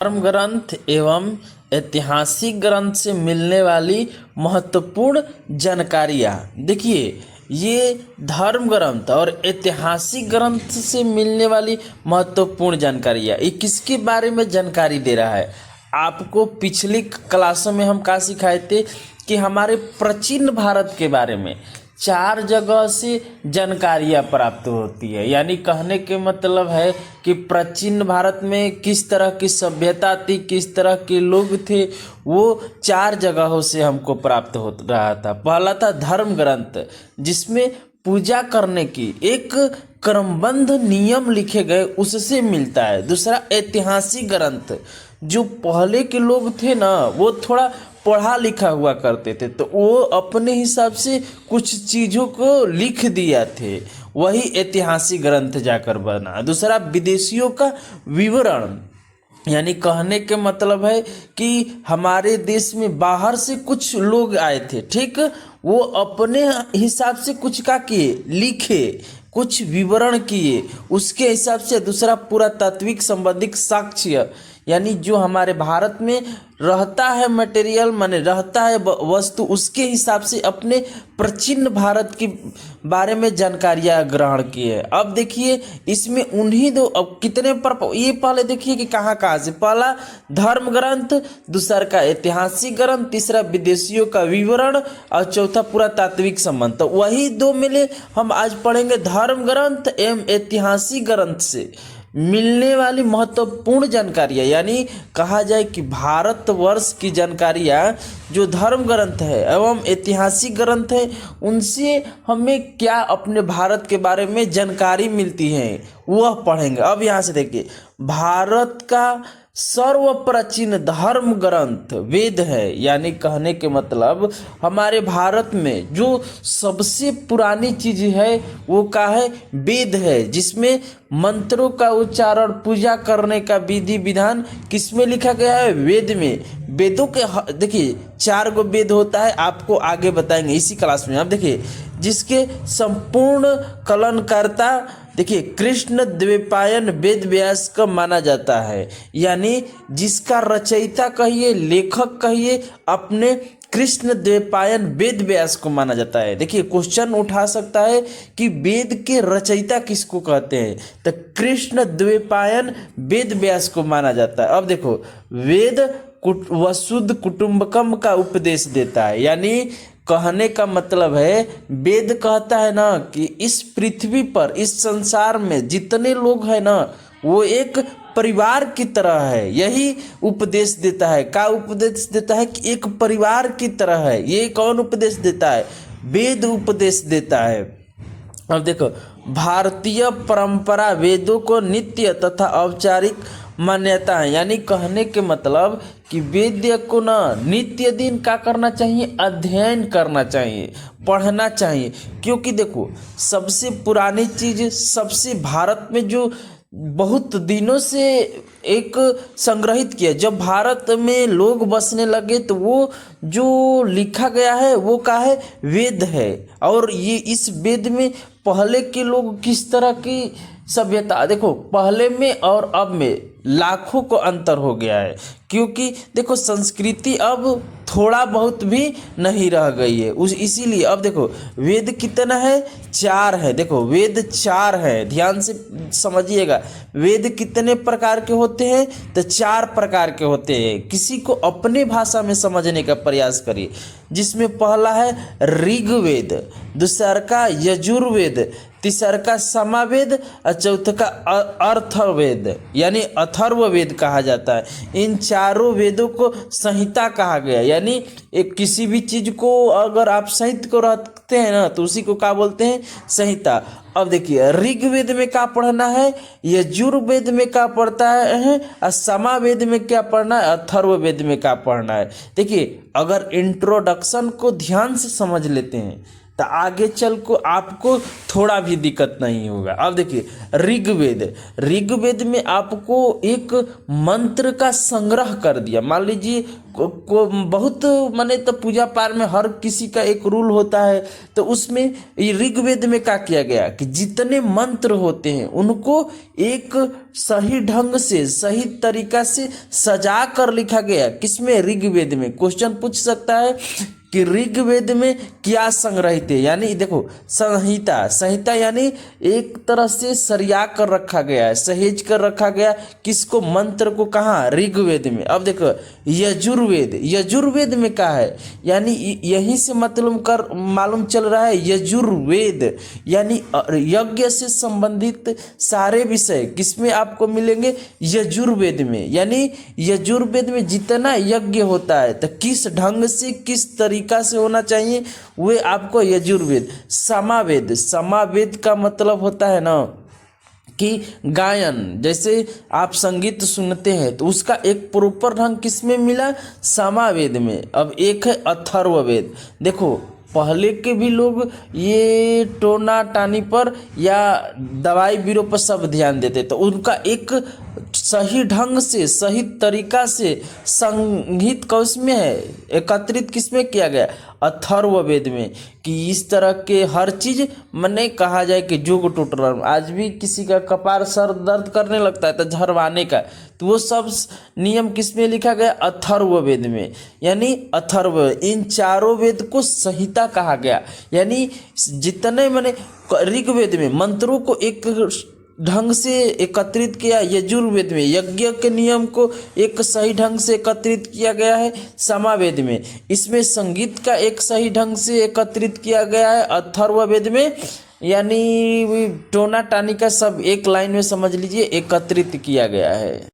धर्म ग्रंथ एवं ऐतिहासिक ग्रंथ से मिलने वाली महत्वपूर्ण जानकारियाँ। देखिए, ये धर्म ग्रंथ और ऐतिहासिक ग्रंथ से मिलने वाली महत्वपूर्ण जानकारियाँ, ये किसके बारे में जानकारी दे रहा है? आपको पिछली क्लासों में हम क्या सिखाए थे कि हमारे प्राचीन भारत के बारे में 4 जगह से जानकारियाँ प्राप्त होती है। यानी कहने के मतलब है कि प्राचीन भारत में किस तरह की सभ्यता थी, किस तरह के लोग थे, वो 4 जगहों से हमको प्राप्त हो रहा था। पहला था धर्म ग्रंथ, जिसमें पूजा करने की एक क्रमबद्ध नियम लिखे गए, उससे मिलता है। दूसरा ऐतिहासिक ग्रंथ, जो पहले के लोग थे ना, वो थोड़ा पढ़ा लिखा हुआ करते थे, तो वो अपने हिसाब से कुछ चीज़ों को लिख दिया थे, वही ऐतिहासिक ग्रंथ जाकर बना। दूसरा विदेशियों का विवरण, यानी कहने के मतलब है कि हमारे देश में बाहर से कुछ लोग आए थे, ठीक, वो अपने हिसाब से कुछ का किए, लिखे, कुछ विवरण किए, उसके हिसाब से। दूसरा पुरातात्विक संबंधित साक्ष्य, यानी जो हमारे भारत में रहता है मटेरियल, माने रहता है वस्तु, उसके हिसाब से अपने प्राचीन भारत के बारे में जानकारियाँ ग्रहण की है। अब देखिए, इसमें उन्हीं दो, अब कितने पर ये पहले देखिए कि कहाँ कहाँ से। पहला धर्म ग्रंथ, दूसरा का ऐतिहासिक ग्रंथ, तीसरा विदेशियों का विवरण और चौथा पुरातात्विक संबंध। तो वही 2 मिले। हम आज पढ़ेंगे धर्म ग्रंथ एवं ऐतिहासिक ग्रंथ से मिलने वाली महत्वपूर्ण जानकारियाँ। यानी कहा जाए कि भारतवर्ष की जानकारियाँ जो धर्म ग्रंथ है एवं ऐतिहासिक ग्रंथ है, उनसे हमें क्या अपने भारत के बारे में जानकारी मिलती है, वह पढ़ेंगे। अब यहाँ से देखिए, भारत का सर्व प्राचीन धर्म ग्रंथ वेद है। यानी कहने के मतलब हमारे भारत में जो सबसे पुरानी चीज है वो क्या है? वेद है, जिसमें मंत्रों का उच्चारण, पूजा करने का विधि विधान किसमें लिखा गया है? वेद में। वेदों के देखिए 4 गो वेद होता है, आपको आगे बताएंगे इसी क्लास में। आप देखिए, जिसके संपूर्ण कलनकर्ता देखिए कृष्ण द्वैपायन वेद व्यास का माना जाता है। यानी जिसका रचयिता कहिए, लेखक कहिए, अपने कृष्ण द्वैपायन वेद व्यास को माना जाता है। देखिए, क्वेश्चन उठा सकता है कि वेद के रचयिता किसको कहते हैं, तो कृष्ण द्वैपायन वेद व्यास को माना जाता है। अब देखो, वेद वसुध कुटुंबकम का उपदेश देता है। यानी कहने का मतलब है, वेद कहता है ना कि इस पृथ्वी पर, इस संसार में जितने लोग हैं ना, वो एक परिवार की तरह है। यही उपदेश देता है। क्या उपदेश देता है? कि एक परिवार की तरह है। ये कौन उपदेश देता है? वेद उपदेश देता है। अब देखो, भारतीय परंपरा वेदों को नित्य तथा औपचारिक मान्यता है। यानी कहने के मतलब कि वेद को ना नित्य दिन क्या करना चाहिए? अध्ययन करना चाहिए, पढ़ना चाहिए। क्योंकि देखो, सबसे पुरानी चीज, सबसे भारत में जो बहुत दिनों से एक संग्रहित किया, जब भारत में लोग बसने लगे तो वो जो लिखा गया है वो क्या है? वेद है। और ये इस वेद में पहले के लोग किस तरह की सभ्यता, देखो पहले में और अब में लाखों को अंतर हो गया है। क्योंकि देखो, संस्कृति अब थोड़ा बहुत भी नहीं रह गई है, उस इसीलिए अब देखो, वेद कितना है? 4 है। देखो, वेद 4 है, ध्यान से समझिएगा। वेद कितने प्रकार के होते हैं? तो 4 प्रकार के होते हैं। किसी को अपने भाषा में समझने का प्रयास करिए। जिसमें पहला है ऋग्वेद, दूसरा का यजुर्वेद, तीसरा का सामवेद और चौथा का अथर्ववेद, यानी अथर्ववेद कहा जाता है। इन चारों वेदों को संहिता कहा गया। यानी एक किसी भी चीज को अगर आप साहित्य को रखते हैं ना, तो उसी को क्या बोलते हैं? संहिता। अब देखिए, ऋग्वेद में क्या पढ़ना है, यजुर्वेद में क्या पढ़ता है, और सामवेद में क्या पढ़ना है, अथर्ववेद में क्या पढ़ना है। देखिए, अगर इंट्रोडक्शन को ध्यान से समझ लेते हैं तो आगे चल को आपको थोड़ा भी दिक्कत नहीं होगा। अब देखिए ऋग्वेद में आपको एक मंत्र का संग्रह कर दिया। मान लीजिए को बहुत माने तो पूजा पाठ में हर किसी का एक रूल होता है, तो उसमें ऋग्वेद में क्या किया गया कि जितने मंत्र होते हैं उनको एक सही ढंग से सही तरीका से सजा कर लिखा गया। किसमें? ऋग्वेद में। क्वेश्चन पूछ सकता है कि ऋग्वेद में क्या संग्रहित है, यानी देखो संहिता यानी एक तरह से सरिया कर रखा गया है, सहेज कर रखा गया। किसको? मंत्र को। कहाँ? ऋग्वेद में। अब देखो यजुर्वेद में क्या है, यानी यहीं से मतलब मालूम चल रहा है यजुर्वेद यानी यज्ञ से संबंधित सारे विषय किसमें आपको मिलेंगे? यजुर्वेद में। यानी यजुर्वेद में जितना यज्ञ होता है तो किस ढंग से किस तरीका से होना चाहिए वे आपको यजुर्वेद। समावेद का मतलब होता है ना कि गायन, जैसे आप संगीत सुनते हैं तो उसका एक प्रॉपर ढंग किसमें मिला? समावेद में। अब एक है अथर्ववेद। देखो पहले के भी लोग ये टोना टानी पर या दवाई बीरो पर सब ध्यान देते, तो उनका एक सही ढंग से सही तरीका से संगीत कौश में है एकत्रित किसमें किया गया? अथर्ववेद में। कि इस तरह के हर चीज मने कहा जाए कि जोग टोटल। आज भी किसी का कपार सर दर्द करने लगता है तो झरवाने का, तो वो सब नियम किसमें लिखा गया? अथर्ववेद में। यानी अथर्व, इन चारों वेद को संहिता कहा गया। यानी जितने मने ऋग्वेद में मंत्रों को एक ढंग से एकत्रित किया, यजुर्वेद में यज्ञ के नियम को एक सही ढंग से एकत्रित किया गया है, समावेद में इसमें संगीत का एक सही ढंग से एकत्रित किया गया है, अथर्ववेद में यानी टोना टानी का सब एक लाइन में समझ लीजिए एकत्रित किया गया है।